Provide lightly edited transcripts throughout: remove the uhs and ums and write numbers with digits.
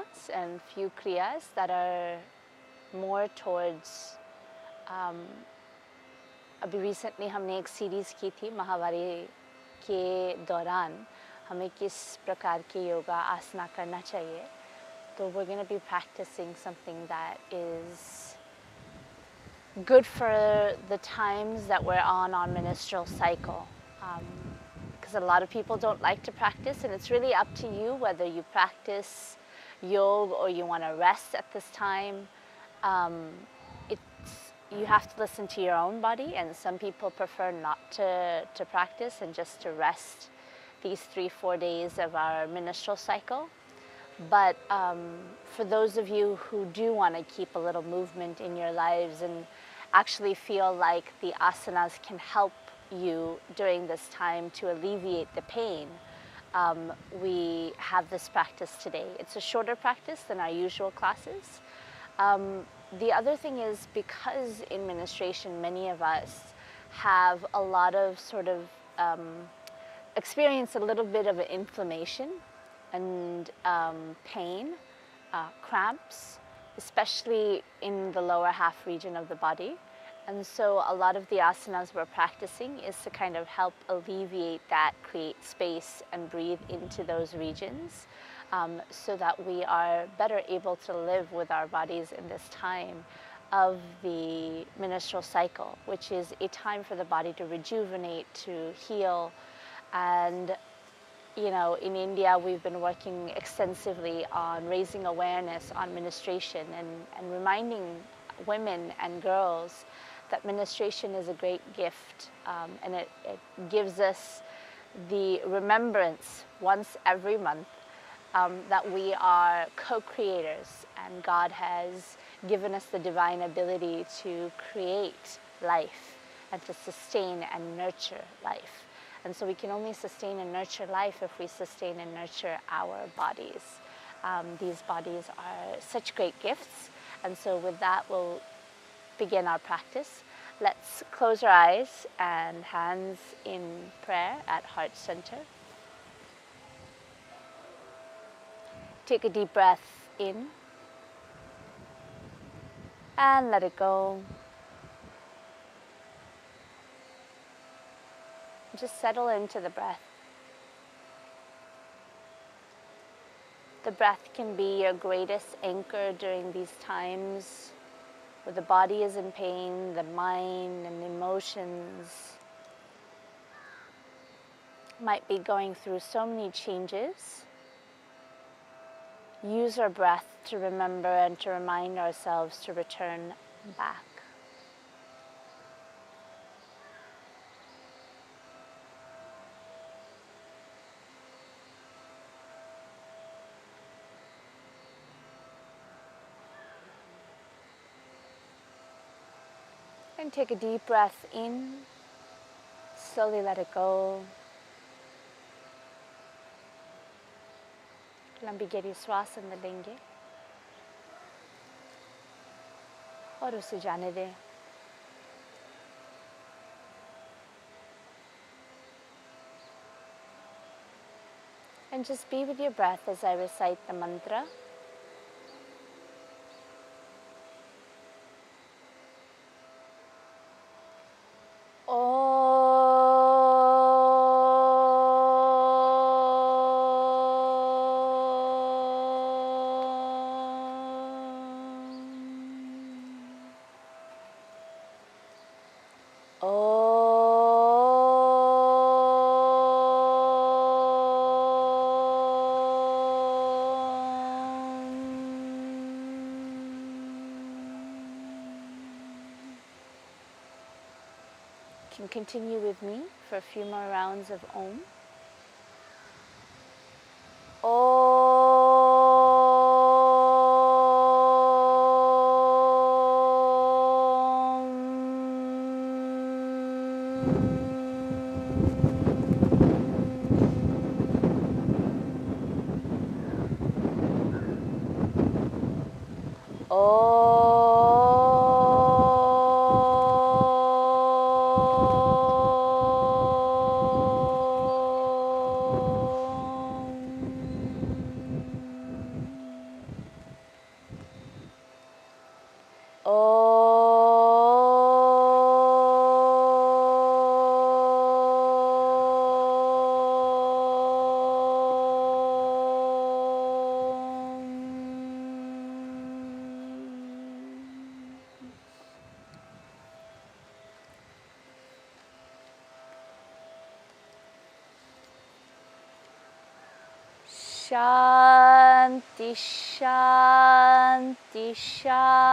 asanas and few kriyas that are more towards अभी recently हमने एक सीरीज़ की थी महावारी के दौरान हमें किस प्रकार के योगा आसना करना चाहिए. So we're going to be practicing something that is good for the times that we're on our menstrual cycle. Because a lot of people don't like to practice, and it's really up to you whether you practice yoga or you want to rest at this time. You have to listen to your own body, and some people prefer not to practice and just to rest these 3-4 days of our menstrual cycle. But for those of you who do want to keep a little movement in your lives and actually feel like the asanas can help you during this time to alleviate the pain, we have this practice today. It's a shorter practice than our usual classes. The other thing is, because in menstruation many of us have a lot of sort of experience a little bit of inflammation and pain, cramps, especially in the lower half region of the body. And so a lot of the asanas we're practicing is to kind of help alleviate that, create space and breathe into those regions, so that we are better able to live with our bodies in this time of the menstrual cycle, which is a time for the body to rejuvenate, to heal. And you know, in India, we've been working extensively on raising awareness on menstruation and reminding women and girls that menstruation is a great gift, and it gives us the remembrance once every month that we are co-creators, and God has given us the divine ability to create life and to sustain and nurture life. And so we can only sustain and nurture life if we sustain and nurture our bodies. These bodies are such great gifts. And so with that, we'll begin our practice. Let's close our eyes and hands in prayer at heart center. Take a deep breath in and let it go. Just settle into the breath. The breath can be your greatest anchor during these times where the body is in pain, the mind and the emotions might be going through so many changes. Use our breath to remember and to remind ourselves to return back. And take a deep breath in, slowly let it go. लंबी गहरी श्वास अंदर लेंगे और उसे जाने दें. And just be with your breath as I recite the mantra. You can continue with me for a few more rounds of Om. Shanti, Shanti, Shanti.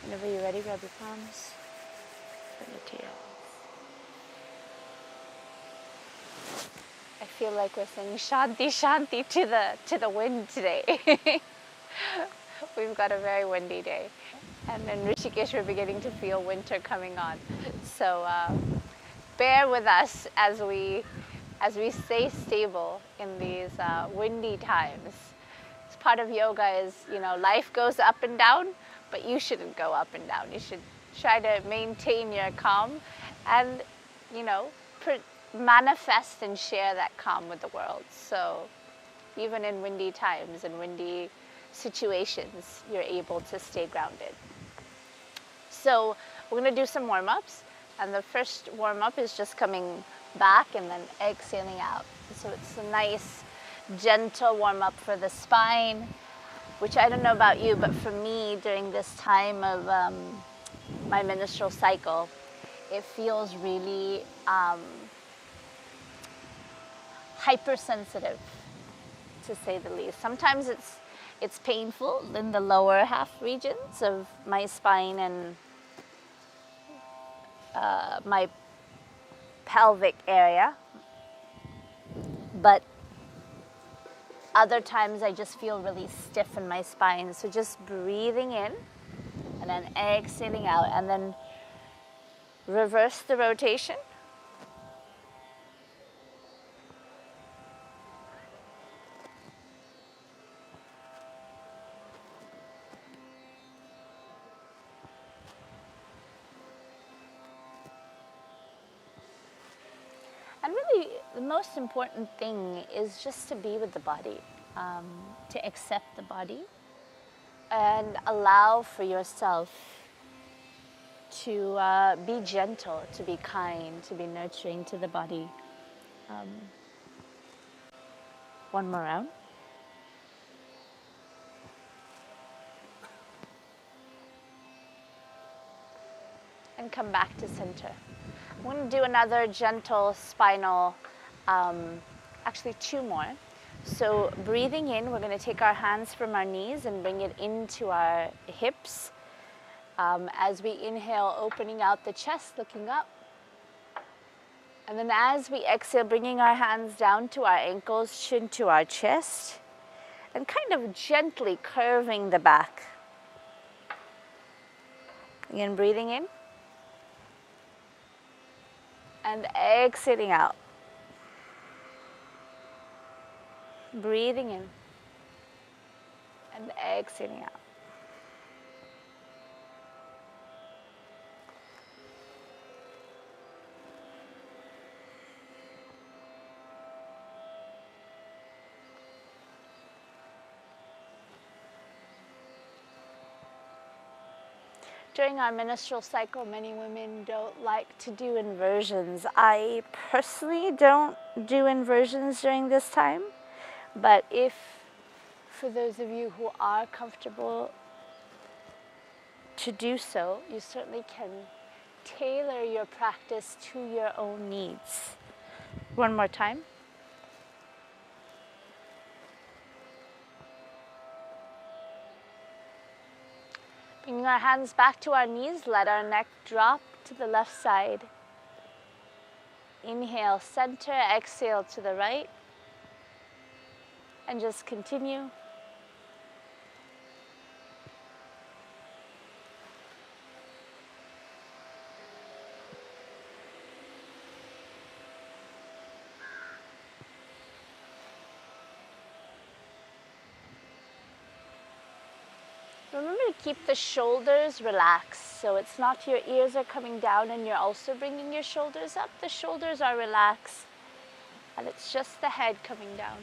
Whenever you're ready, grab your palms, bring it to your eyes. I feel like we're saying Shanti, Shanti to the wind today. We've got a very windy day. And in Rishikesh, we're beginning to feel winter coming on. So bear with us as we stay stable in these windy times. It's part of yoga is, life goes up and down, but you shouldn't go up and down. You should try to maintain your calm and, manifest and share that calm with the world. So even in windy times and windy situations, you're able to stay grounded. So we're going to do some warm-ups, and the first warm-up is just coming back and then exhaling out. So it's a nice, gentle warm-up for the spine, which I don't know about you, but for me, during this time of my menstrual cycle, it feels really hypersensitive, to say the least. Sometimes it's painful in the lower half regions of my spine and my pelvic area, but other times I just feel really stiff in my spine. So just breathing in and then exhaling out, and then reverse the rotation. And really, the most important thing is just to be with the body, to accept the body, and allow for yourself to be gentle, to be kind, to be nurturing to the body. One more round. And come back to center. I'm going to do another gentle spinal, actually two more. So breathing in, we're going to take our hands from our knees and bring it into our hips. As we inhale, opening out the chest, looking up. And then as we exhale, bringing our hands down to our ankles, chin to our chest, and kind of gently curving the back. Again, breathing in. And exhaling out. Breathing in. And exhaling out. During our menstrual cycle, many women don't like to do inversions. I personally don't do inversions during this time, but if, for those of you who are comfortable to do so, you certainly can tailor your practice to your own needs. One more time. Bringing our hands back to our knees, let our neck drop to the left side. Inhale, center, exhale to the right. And just continue. Remember to keep the shoulders relaxed, so it's not your ears are coming down and you're also bringing your shoulders up. The shoulders are relaxed. And it's just the head coming down.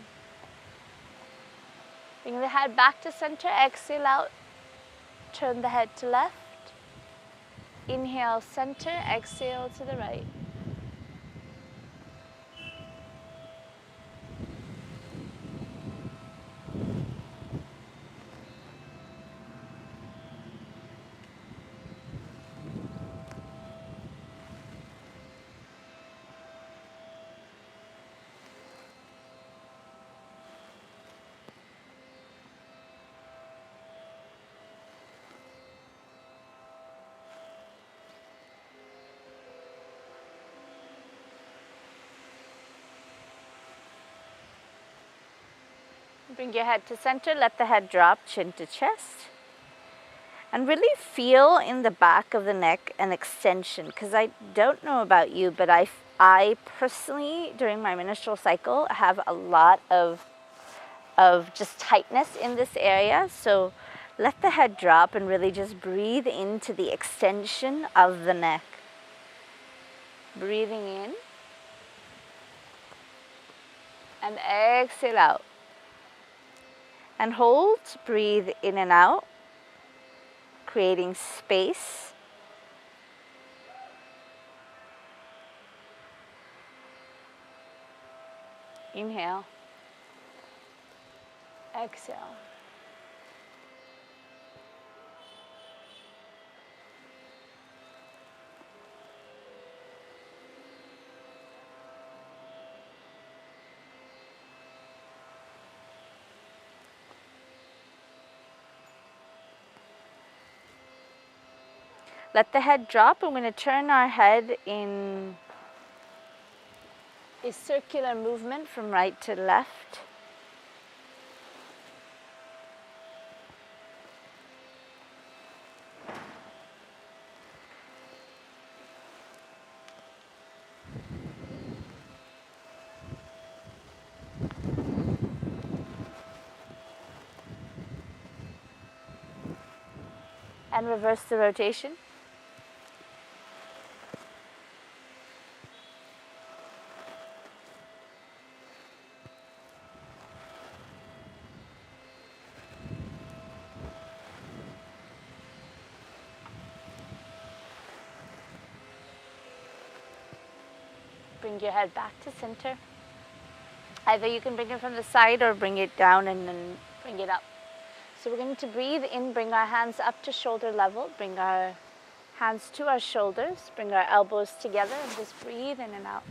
Bring the head back to center, exhale out, turn the head to left. Inhale, center, exhale to the right. Bring your head to center, let the head drop, chin to chest. And really feel in the back of the neck an extension, because I don't know about you, but I personally, during my menstrual cycle, have a lot of just tightness in this area. So let the head drop and really just breathe into the extension of the neck. Breathing in and exhale out. And hold, breathe in and out, creating space. Inhale, exhale. Let the head drop. We're going to turn our head in a circular movement from right to left. And reverse the rotation. Bring your head back to center. Either you can bring it from the side or bring it down and then bring it up. So we're going to breathe in, bring our hands up to shoulder level, bring our hands to our shoulders, bring our elbows together and just breathe in and out.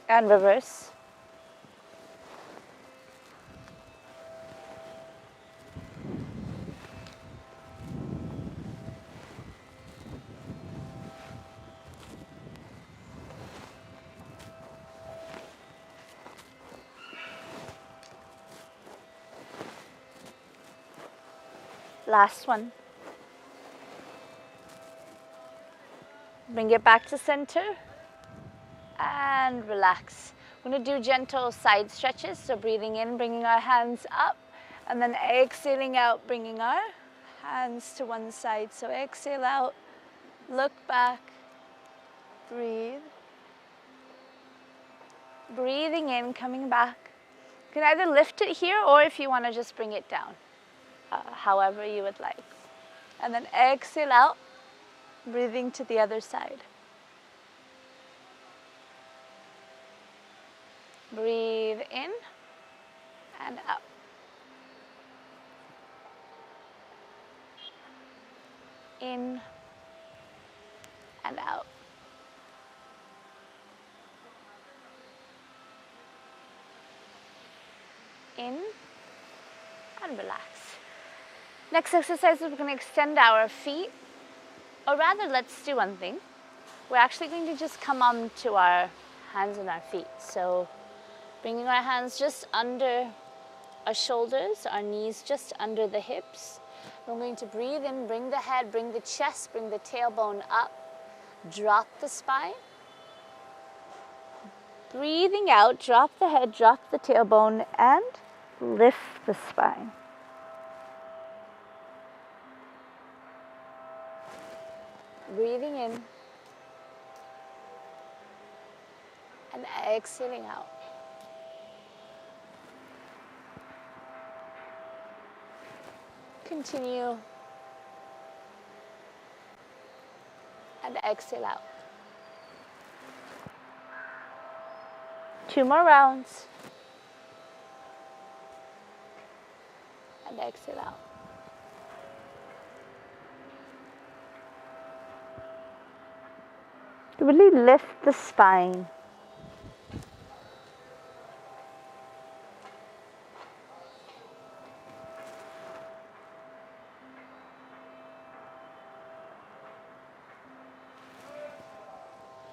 And reverse. Last one. Bring it back to center and relax. We're going to do gentle side stretches. So breathing in, bringing our hands up, and then exhaling out, bringing our hands to one side. So exhale out, look back, breathe. Breathing in, coming back. You can either lift it here or if you want to just bring it down. However you would like. And then exhale out, breathing to the other side. Breathe in and out. In and out. In and relax. Next exercise, we're going to extend our feet, or rather, let's do one thing. We're actually going to just come on to our hands and our feet. So bringing our hands just under our shoulders, our knees just under the hips. We're going to breathe in, bring the head, bring the chest, bring the tailbone up. drop the spine. Breathing out, drop the head, drop the tailbone, and lift the spine. Breathing in and exhaling out. Continue and exhale out. 2 more rounds. And exhale out. Really lift the spine.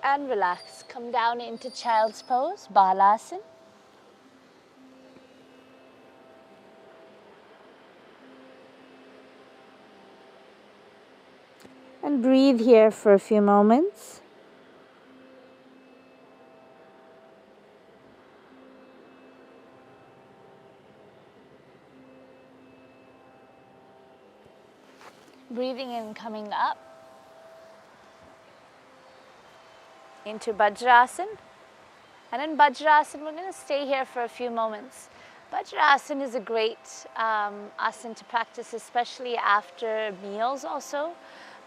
And relax. Come down into child's pose, Balasana. And breathe here for a few moments. Breathing in, coming up into Vajrasana. And in Vajrasana, we're going to stay here for a few moments. Vajrasana is a great asana to practice, especially after meals also.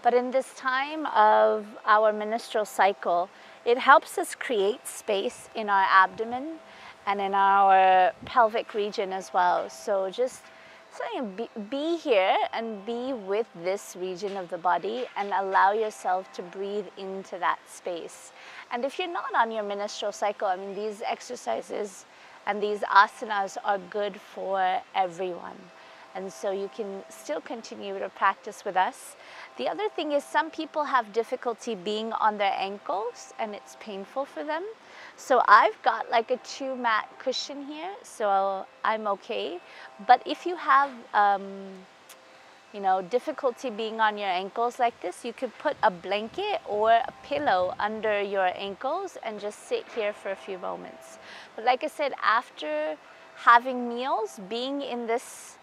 But in this time of our menstrual cycle, it helps us create space in our abdomen and in our pelvic region as well. So just be here and be with this region of the body and allow yourself to breathe into that space. And if you're not on your menstrual cycle, I mean, these exercises and these asanas are good for everyone. And so you can still continue to practice with us. The other thing is some people have difficulty being on their ankles and it's painful for them. So I've got like a 2-mat cushion here, so I'm okay. But if you have, difficulty being on your ankles like this, you could put a blanket or a pillow under your ankles and just sit here for a few moments. But like I said, after having meals, being in this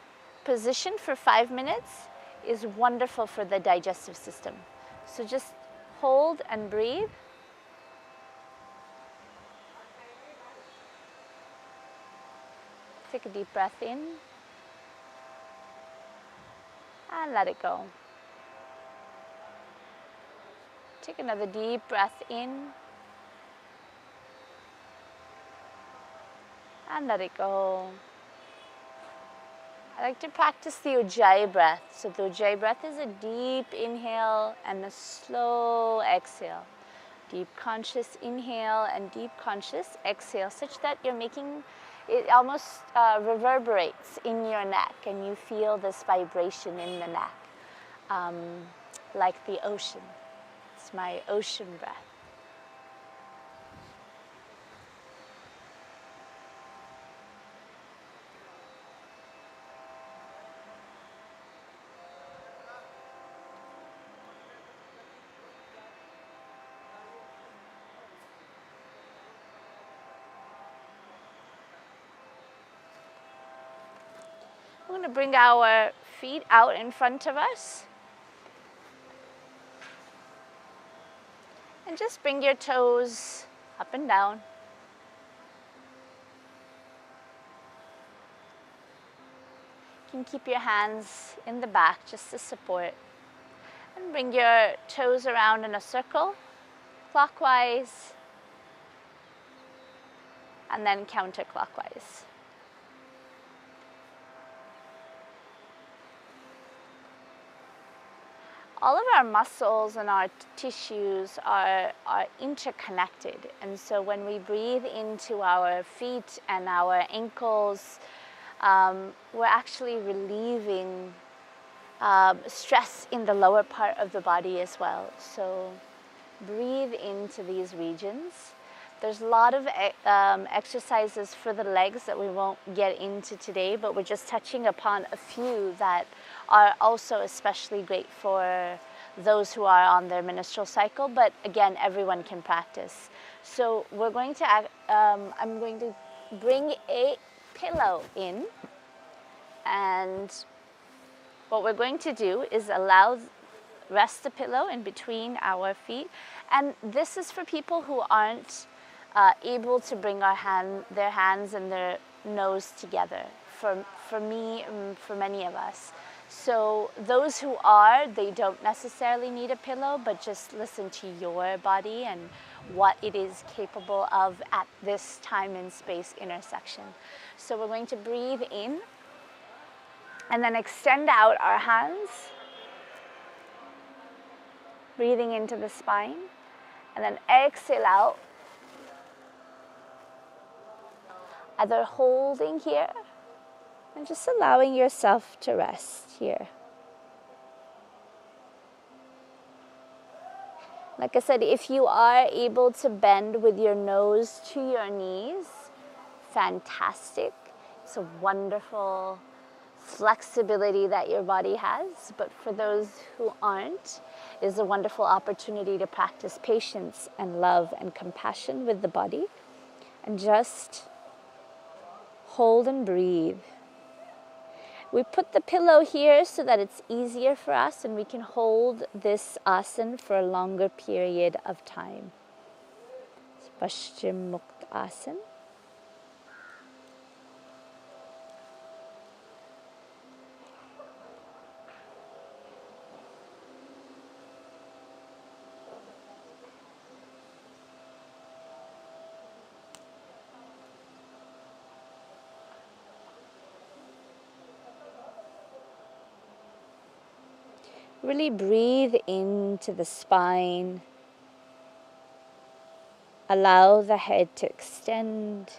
position for 5 minutes is wonderful for the digestive system. So just hold and breathe. Take a deep breath in and let it go. Take another deep breath in and let it go. I like to practice the Ujjayi breath. So the Ujjayi breath is a deep inhale and a slow exhale. Deep conscious inhale and deep conscious exhale, such that you're making it almost reverberates in your neck and you feel this vibration in the neck, like the ocean. It's my ocean breath. We're going to bring our feet out in front of us. And just bring your toes up and down. You can keep your hands in the back just to support. And bring your toes around in a circle, clockwise, and then counterclockwise. All of our muscles and our tissues are interconnected. And so when we breathe into our feet and our ankles, we're actually relieving stress in the lower part of the body as well. So breathe into these regions. There's a lot of exercises for the legs that we won't get into today, but we're just touching upon a few that are also especially great for those who are on their menstrual cycle, but again, everyone can practice. So we're going to, I'm going to bring a pillow in, and what we're going to do is rest the pillow in between our feet. And this is for people who aren't able to bring their hands and their nose together. For me, and for many of us. So those who are, they don't necessarily need a pillow, but just listen to your body and what it is capable of at this time and space intersection. So we're going to breathe in and then extend out our hands, breathing into the spine, and then exhale out, either holding here and just allowing yourself to rest here. Like I said, if you are able to bend with your nose to your knees, fantastic. It's a wonderful flexibility that your body has. But for those who aren't, it's a wonderful opportunity to practice patience and love and compassion with the body. And just hold and breathe. We put the pillow here so that it's easier for us and we can hold this asana for a longer period of time. Paschim Mukta Asana. Really breathe into the spine. Allow the head to extend.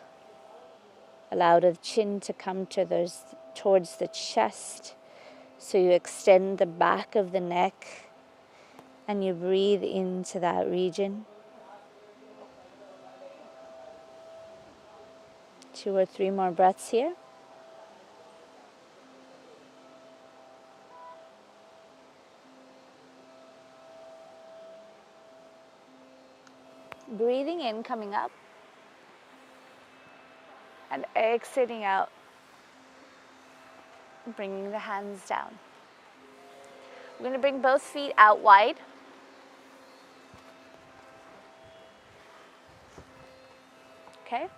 Allow the chin to come towards the chest. So you extend the back of the neck and you breathe into that region. 2 or 3 more breaths here. Breathing in, coming up, and exhaling out, bringing the hands down. We're going to bring both feet out wide. Okay?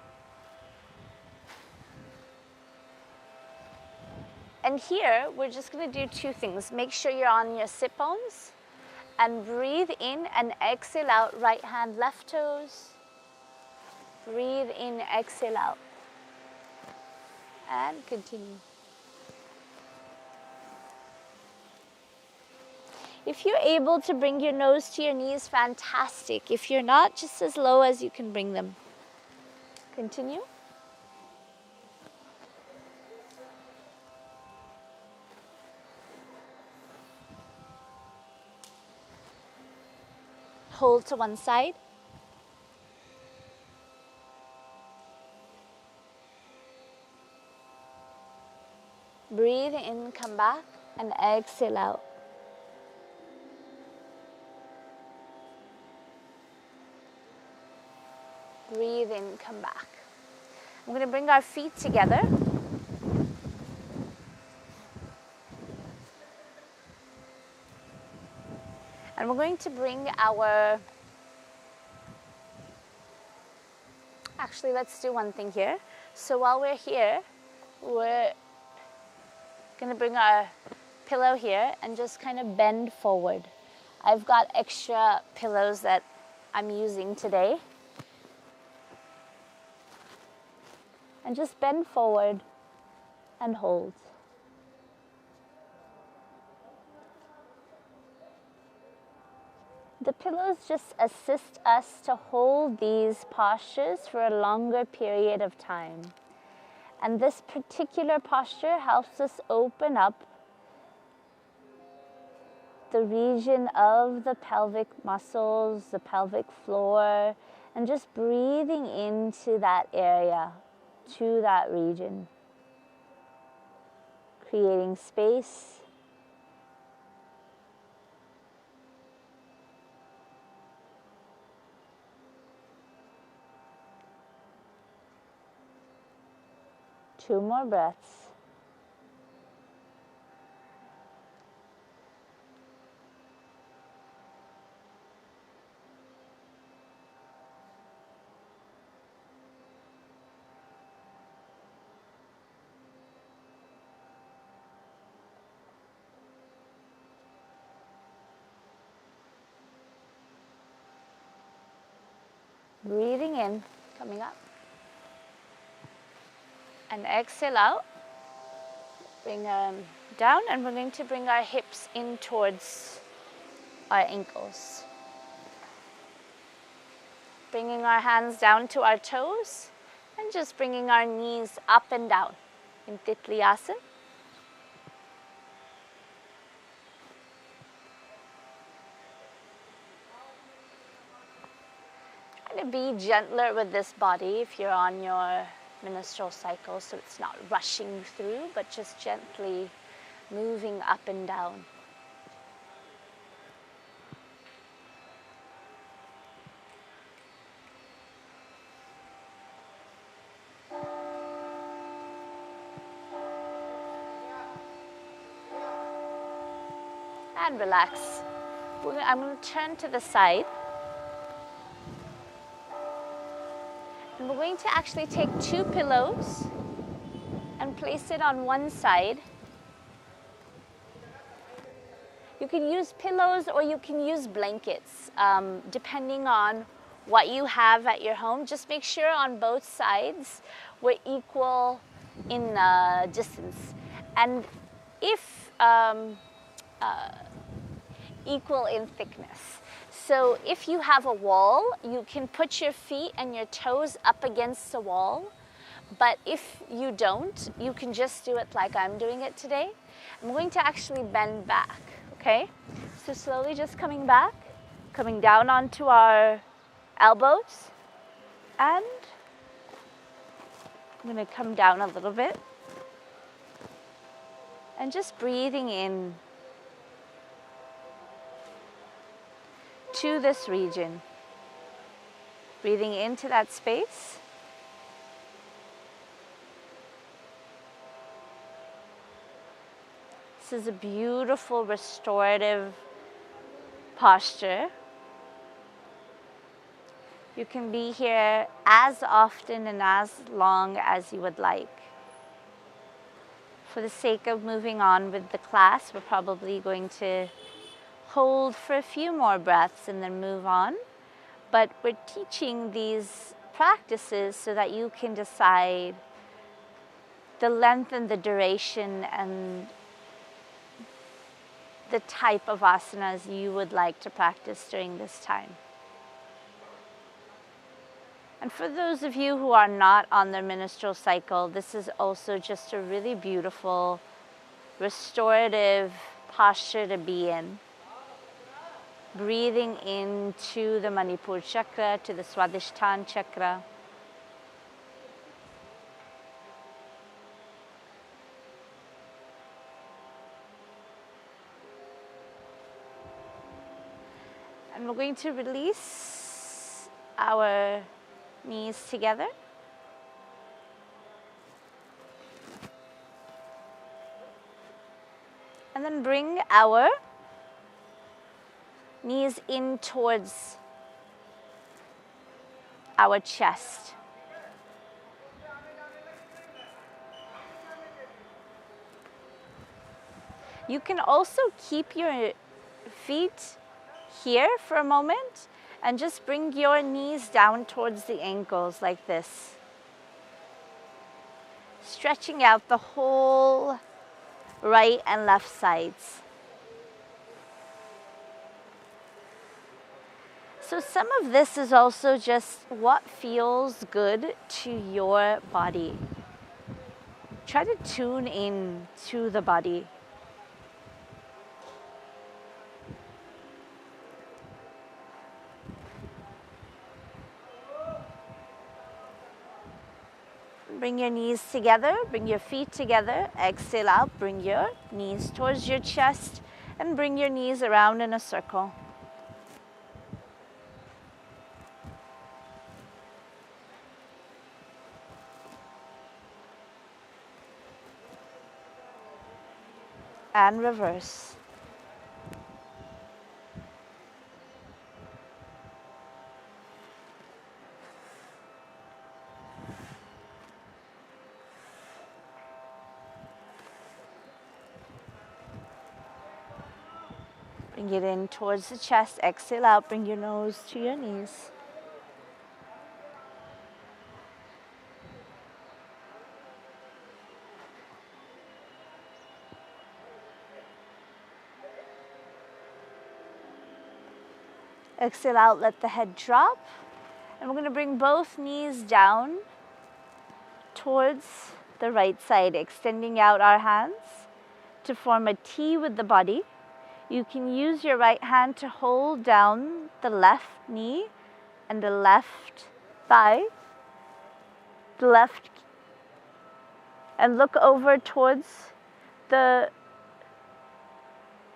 And here, we're just going to do 2 things. Make sure you're on your sit bones. And breathe in and exhale out, right hand, left toes. Breathe in, exhale out. And continue. If you're able to bring your nose to your knees, fantastic. If you're not, just as low as you can bring them. Continue. Hold to one side. Breathe in, come back, and exhale out. Breathe in, come back. I'm going to bring our feet together. And we're going to bring our, actually let's do one thing here. So while we're here, we're going to bring our pillow here and just kind of bend forward. I've got extra pillows that I'm using today. And just bend forward and hold. The pillows just assist us to hold these postures for a longer period of time. And this particular posture helps us open up the region of the pelvic muscles, the pelvic floor, and just breathing into that area, to that region, creating space 2 more breaths. Breathing in, coming up. And exhale out. Bring down, and we're going to bring our hips in towards our ankles. Bringing our hands down to our toes and just bringing our knees up and down in Titliasana. Try to be gentler with this body if you're on your menstrual cycle, so it's not rushing through, but just gently moving up and down. And relax. I'm going to turn to the side. And we're going to actually take 2 pillows and place it on one side. You can use pillows or you can use blankets, depending on what you have at your home. Just make sure on both sides we're equal in distance. And if equal in thickness. So if you have a wall, you can put your feet and your toes up against the wall. But if you don't, you can just do it like I'm doing it today. I'm going to actually bend back, okay? So slowly just coming back, coming down onto our elbows. And I'm going to come down a little bit. And just breathing in to this region. Breathing into that space. This is a beautiful restorative posture. You can be here as often and as long as you would like. For the sake of moving on with the class, we're probably going to hold for a few more breaths and then move on. But we're teaching these practices so that you can decide the length and the duration and the type of asanas you would like to practice during this time. And for those of you who are not on their menstrual cycle, this is also just a really beautiful restorative posture to be in. Breathing into the Manipur chakra, to the Swadhisthana chakra. And we're going to release our knees together. And then bring our knees in towards our chest. You can also keep your feet here for a moment and just bring your knees down towards the ankles like this. Stretching out the whole right and left sides. So some of this is also just what feels good to your body. Try to tune in to the body. Bring your knees together, bring your feet together, exhale out, bring your knees towards your chest and bring your knees around in a circle. and reverse. Bring it in towards the chest. Exhale out. Bring your nose to your knees. Exhale out. Let the head drop. And we're going to bring both knees down towards the right side, extending out our hands to form a T with the body. You can use your right hand to hold down the left knee and the left thigh, and look over towards the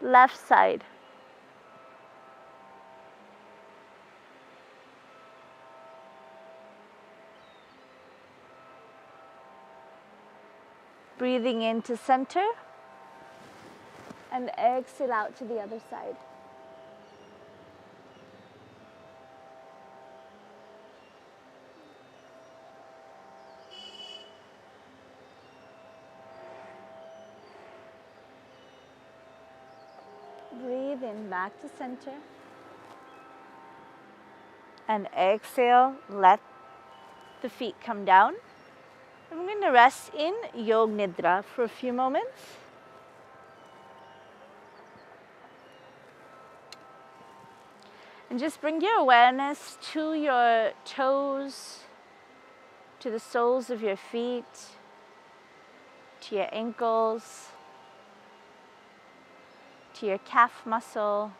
left side. Breathing into center and exhale out to the other side. Breathe in back to center and exhale, let the feet come down. I'm going to rest in Yoga Nidra for a few moments. And just bring your awareness to your toes, to the soles of your feet, to your ankles, to your calf muscle.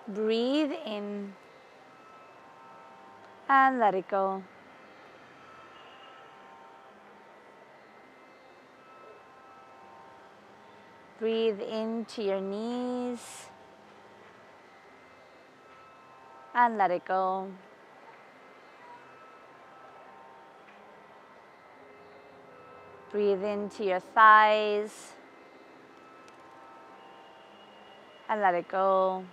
Breathe in and let it go. Breathe into your knees and let it go. Breathe into your thighs and let it go.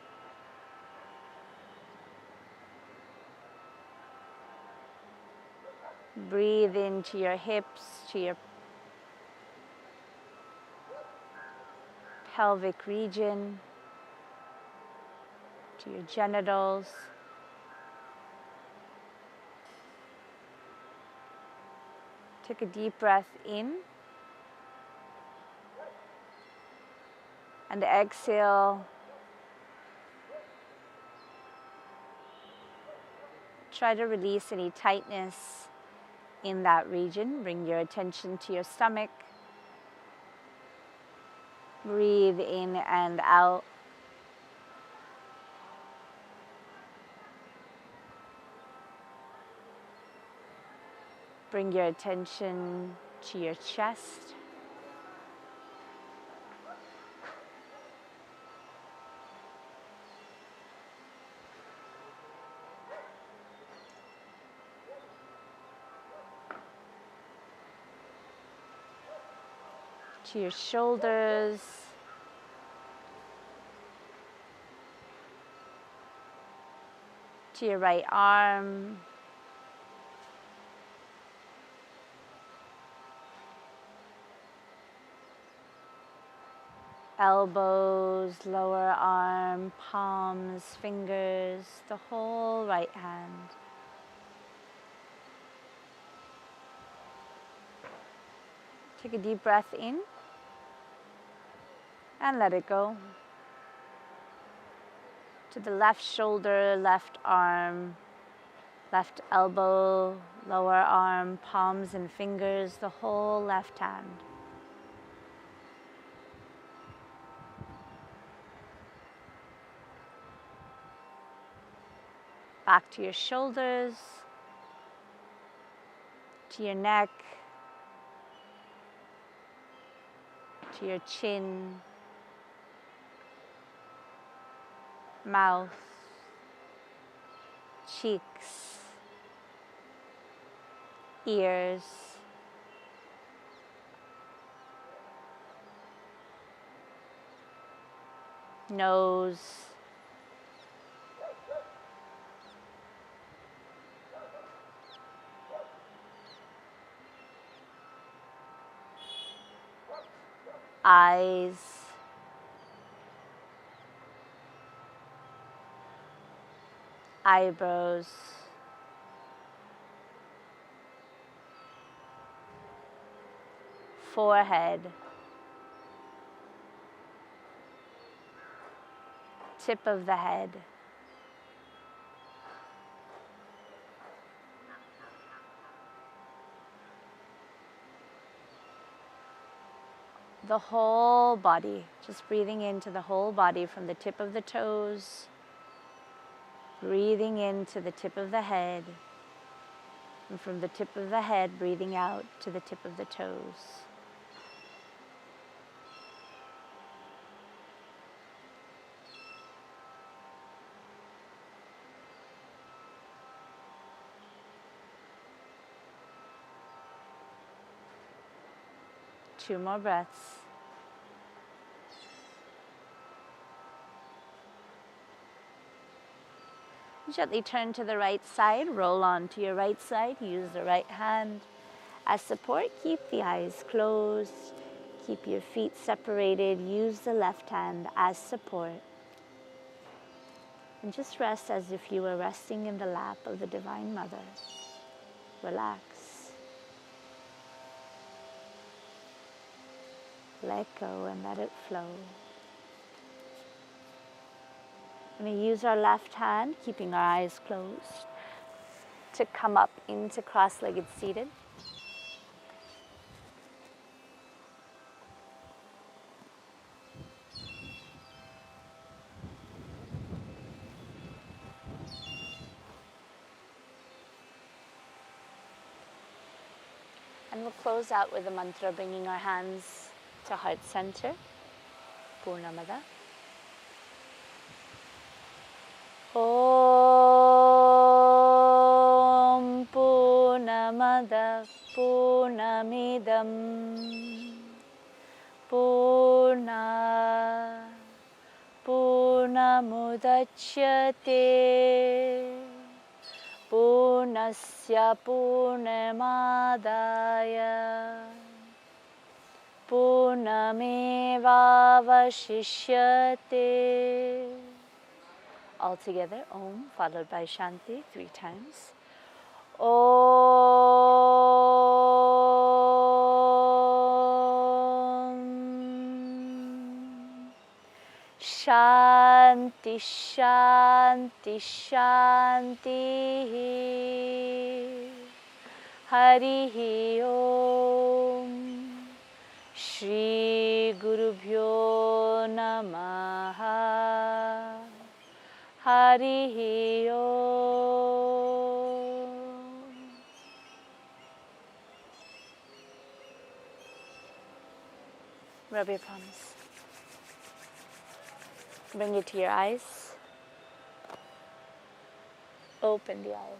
Breathe into your hips, to your pelvic region, to your genitals. Take a deep breath in and exhale. Try to release any tightness in that region. Bring your attention to your stomach. Breathe in and out. Bring your attention to your chest. To your shoulders. To your right arm. Elbows, lower arm, palms, fingers, the whole right hand. Take a deep breath in and let it go. To the left shoulder, left arm, left elbow, lower arm, palms and fingers, the whole left hand. Back to your shoulders, to your neck, to your chin, mouth, cheeks, ears, nose, eyes, eyebrows, forehead, tip of the head, the whole body, just breathing into the whole body from the tip of the toes, breathing into the tip of the head, and from the tip of the head, breathing out to the tip of the toes. Two more breaths. Gently turn to the right side, roll on to your right side, use the right hand as support. Keep the eyes closed, keep your feet separated, use the left hand as support. And just rest as if you were resting in the lap of the Divine Mother. Relax. Let go and let it flow. We're going to use our left hand, keeping our eyes closed, to come up into cross-legged seated. And we'll close out with a mantra, bringing our hands to heart center. Purnamada. Om Purnamada Purnamidam Purna Purnamudachyate Purnasya Purnamadaya Purnamevavashishyate. All together, Om, followed by Shanti 3 times. Om. Shanti, Shanti, Shanti. Harihi Om. Shri Gurubhyo Namaha. Harihi Om. Rub your palms. Bring it to your eyes. Open the eyes.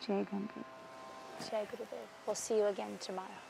Jai Ganga. Jai Gurudev. We'll see you again tomorrow.